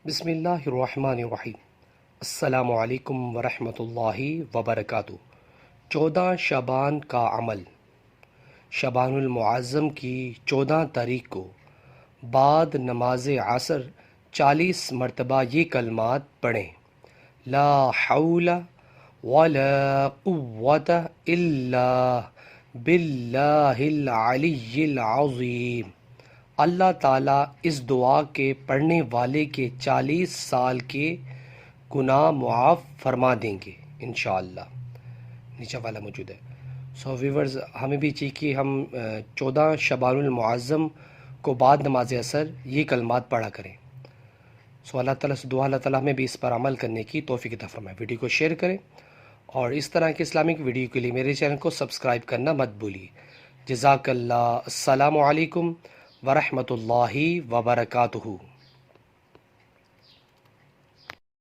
بسم اللہ الرحمن الرحیم۔ السلام علیکم ورحمۃ اللہ وبرکاتہ۔ 14 شعبان کا عمل۔ شعبان المعظم کی 14 تاریخ کو بعد نماز عصر 40 مرتبہ یہ کلمات پڑھیں: لا حول ولا قوت الا باللہ العلی العظیم۔ اللہ تعالیٰ اس دعا کے پڑھنے والے کے 40 سال کے گناہ معاف فرما دیں گے انشاءاللہ۔ نیچے والا موجود ہے۔ سو ویورز، ہمیں بھی چاہیے کہ ہم 14 شعبان المعظم کو بعد نماز عصر یہ کلمات پڑھا کریں۔ سو اللہ تعالیٰ سے دعا اللہ تعالیٰ ہمیں بھی اس پر عمل کرنے کی توفیق عطا فرمائے۔ ویڈیو کو شیئر کریں اور اس طرح کے اسلامک ویڈیو کے لیے میرے چینل کو سبسکرائب کرنا مت بھولیے۔ جزاک اللہ۔ السلام علیکم ورحمۃ اللہ وبرکاتہ۔